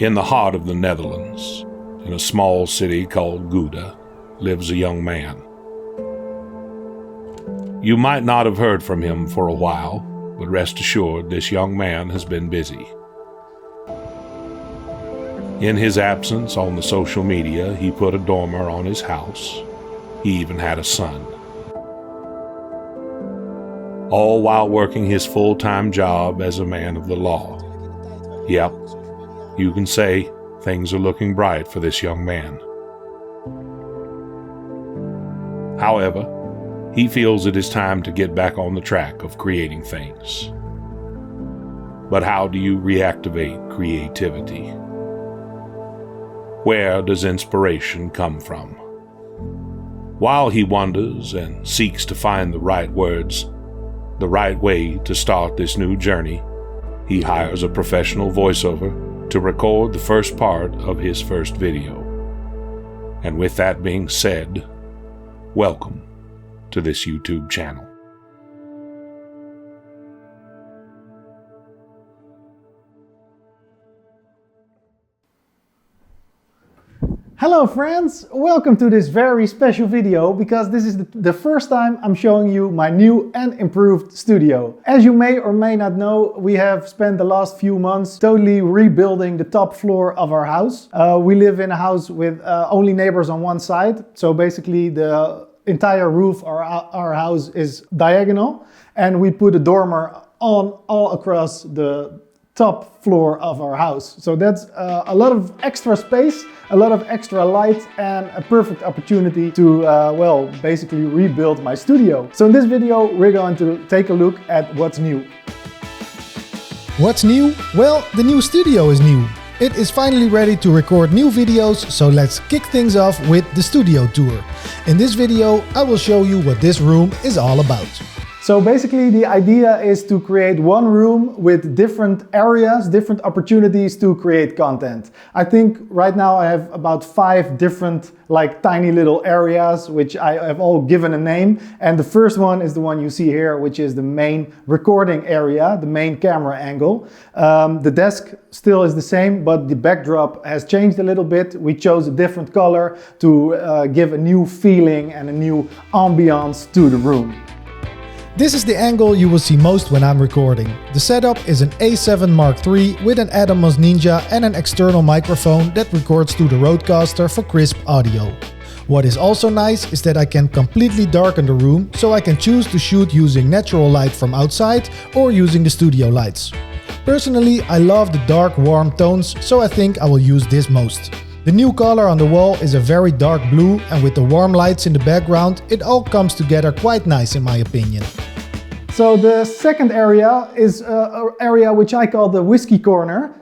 In the heart of the Netherlands, in a small city called Gouda, lives a young man. You might not have heard from him for a while, but rest assured this young man has been busy. In his absence on the social media, he put a dormer on his house. He even had a son. All while working his full-time job as a man of the law. Yep, you can say things are looking bright for this young man. However, he feels it is time to get back on the track of creating things. But how do you reactivate creativity? Where does inspiration come from? While he wonders and seeks to find the right words, the right way to start this new journey, he hires a professional voiceover to record the first part of his first video. And with that being said, welcome to this YouTube channel. Hello friends, welcome to this very special video because this is the first time I'm showing you my new and improved studio. As you may or may not know, we have spent the last few months totally rebuilding the top floor of our house. We live in a house with only neighbors on one side, so basically the entire roof of our house is diagonal, and we put a dormer on all across the top floor of our house. So that's a lot of extra space, a lot of extra light, and a perfect opportunity to, well, basically rebuild my studio. So in this video, we're going to take a look at what's new. What's new? Well, the new studio is new. It is finally ready to record new videos, so let's kick things off with the studio tour. In this video, I will show you what this room is all about. So basically the idea is to create one room with different areas, different opportunities to create content. I think right now I have about 5 different like tiny little areas which I have all given a name, and the first one is the one you see here, which is the main recording area, the main camera angle. The desk still is the same, but the backdrop has changed a little bit. We chose a different color to give a new feeling and a new ambiance to the room. This is the angle you will see most when I'm recording. The setup is an A7 Mark III with an Atomos Ninja and an external microphone that records to the Rodecaster for crisp audio. What is also nice is that I can completely darken the room, so I can choose to shoot using natural light from outside or using the studio lights. Personally, I love the dark warm tones, so I think I will use this most. The new color on the wall is a very dark blue, and with the warm lights in the background, it all comes together quite nice in my opinion. So the second area is an area which I call the whiskey corner,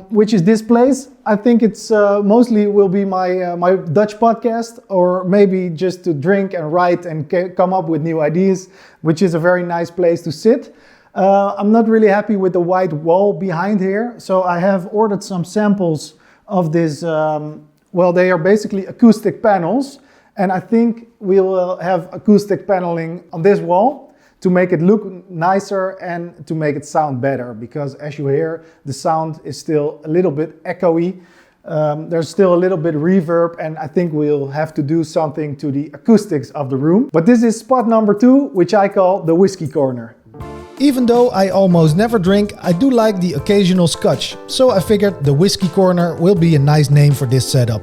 which is this place. I think it's mostly will be my Dutch podcast, or maybe just to drink and write and come up with new ideas, which is a very nice place to sit. I'm not really happy with the white wall behind here, so I have ordered some samples of this, well, they are basically acoustic panels, and I think we will have acoustic paneling on this wall to make it look nicer and to make it sound better, because as you hear, the sound is still a little bit echoey. There's still a little bit reverb, and I think we'll have to do something to the acoustics of the room. But this is spot number 2, which I call the whiskey corner. Even though I almost never drink, I do like the occasional scotch, so I figured the whiskey corner will be a nice name for this setup.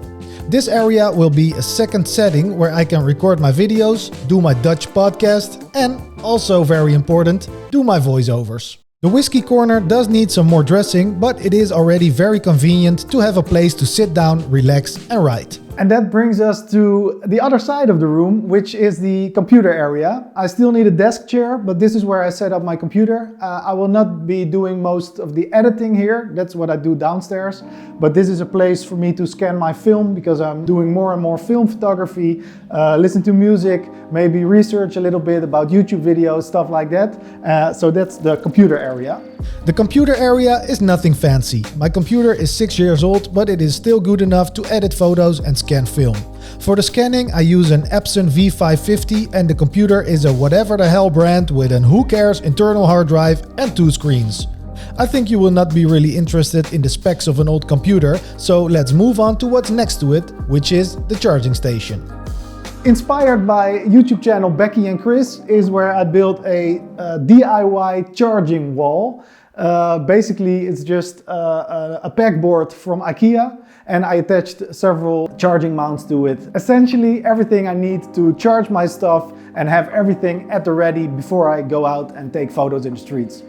This area will be a second setting where I can record my videos, do my Dutch podcast, and also very important, do my voiceovers. The whiskey corner does need some more dressing, but it is already very convenient to have a place to sit down, relax and write. And that brings us to the other side of the room, which is the computer area. I still need a desk chair, but this is where I set up my computer. I will not be doing most of the editing here. That's what I do downstairs. But this is a place for me to scan my film, because I'm doing more and more film photography, listen to music, maybe research a little bit about YouTube videos, stuff like that. So that's the computer area. The computer area is nothing fancy. My computer is 6 years old, but it is still good enough to edit photos and scan film. For the scanning I use an Epson V550, and the computer is a whatever the hell brand with an who cares internal hard drive and 2 screens. I think you will not be really interested in the specs of an old computer, so let's move on to what's next to it, which is the charging station. Inspired by YouTube channel Becky and Chris is where I built a DIY charging wall. Basically it's just a pegboard from IKEA, and I attached several charging mounts to it. Essentially everything I need to charge my stuff and have everything at the ready before I go out and take photos in the streets.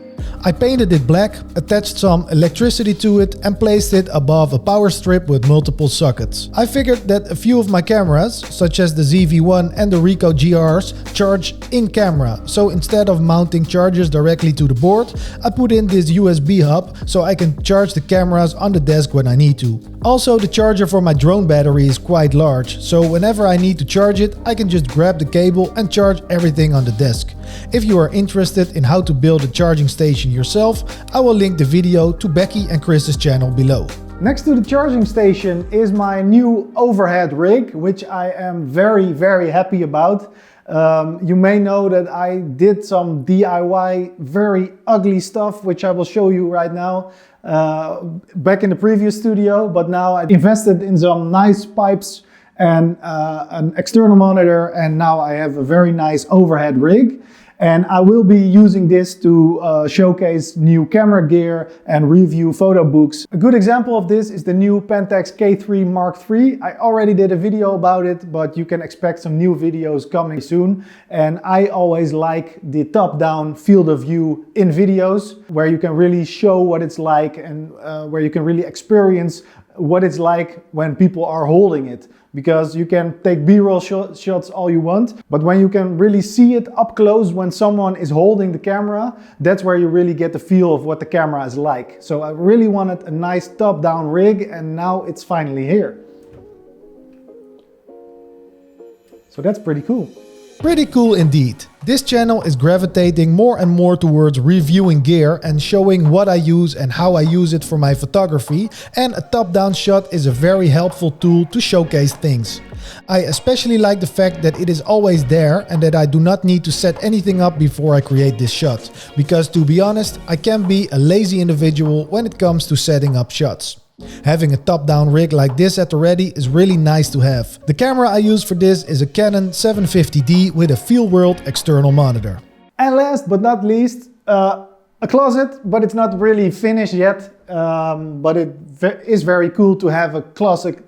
I painted it black, attached some electricity to it and placed it above a power strip with multiple sockets. I figured that a few of my cameras, such as the ZV-1 and the Ricoh GRs, charge in camera. So instead of mounting chargers directly to the board, I put in this USB hub so I can charge the cameras on the desk when I need to. Also, the charger for my drone battery is quite large, so whenever I need to charge it, I can just grab the cable and charge everything on the desk. If you are interested in how to build a charging station yourself, I will link the video to Becky and Chris's channel below. Next to the charging station is my new overhead rig, which I am very happy about. You may know that I did some DIY very ugly stuff, which I will show you right now. Back in the previous studio, but now I invested in some nice pipes and an external monitor, and now I have a very nice overhead rig. And I will be using this to showcase new camera gear and review photo books. A good example of this is the new Pentax K3 Mark III. I already did a video about it, but you can expect some new videos coming soon. And I always like the top-down field of view in videos, where you can really show what it's like and where you can really experience what it's like when people are holding it. Because you can take B-roll shots all you want, but when you can really see it up close when someone is holding the camera, that's where you really get the feel of what the camera is like. So I really wanted a nice top-down rig, and now it's finally here. So that's pretty cool. Pretty cool indeed. This channel is gravitating more and more towards reviewing gear and showing what I use and how I use it for my photography, and a top-down shot is a very helpful tool to showcase things. I especially like the fact that it is always there and that I do not need to set anything up before I create this shot, because to be honest, I can be a lazy individual when it comes to setting up shots. Having a top-down rig like this at the ready is really nice to have. The camera I use for this is a Canon 750D with a Fieldworld external monitor. And last but not least, a closet, but it's not really finished yet. But it is very cool to have a closet.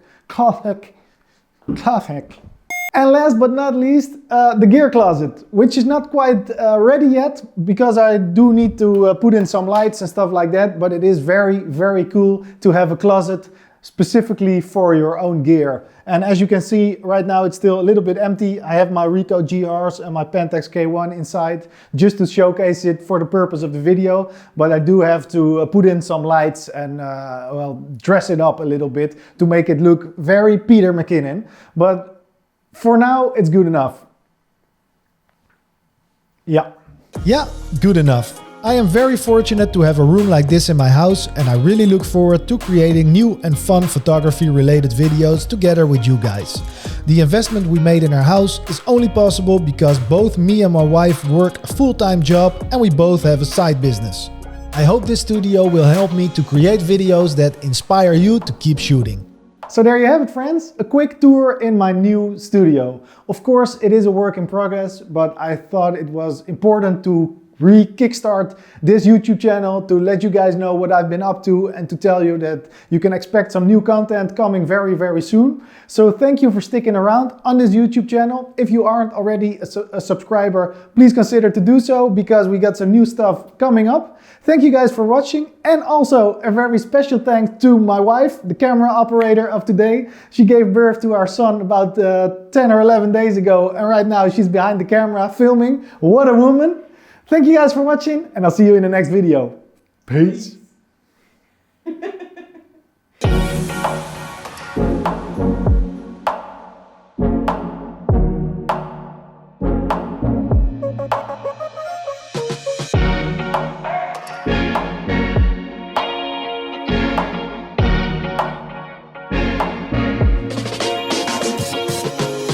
And last but not least, the gear closet, which is not quite ready yet, because I do need to put in some lights and stuff like that, but it is very cool to have a closet specifically for your own gear. And as you can see, right now it's still a little bit empty. I have my Ricoh GRs and my Pentax K1 inside, just to showcase it for the purpose of the video, but I do have to put in some lights and well, dress it up a little bit to make it look very Peter McKinnon. But for now, it's good enough. Yeah, good enough. I am very fortunate to have a room like this in my house, and I really look forward to creating new and fun photography related videos together with you guys. The investment we made in our house is only possible because both me and my wife work a full-time job and we both have a side business. I hope this studio will help me to create videos that inspire you to keep shooting. So there you have it, friends, a quick tour in my new studio. Of course, it is a work in progress, but I thought it was important to kickstart this YouTube channel to let you guys know what I've been up to and to tell you that you can expect some new content coming very soon. So thank you for sticking around on this YouTube channel. If you aren't already a subscriber, please consider to do so, because we got some new stuff coming up. Thank you guys for watching, and also a very special thanks to my wife, the camera operator of today. She gave birth to our son about 10 or 11 days ago, and right now she's behind the camera filming. What a woman! Thank you guys for watching, and I'll see you in the next video. Peace.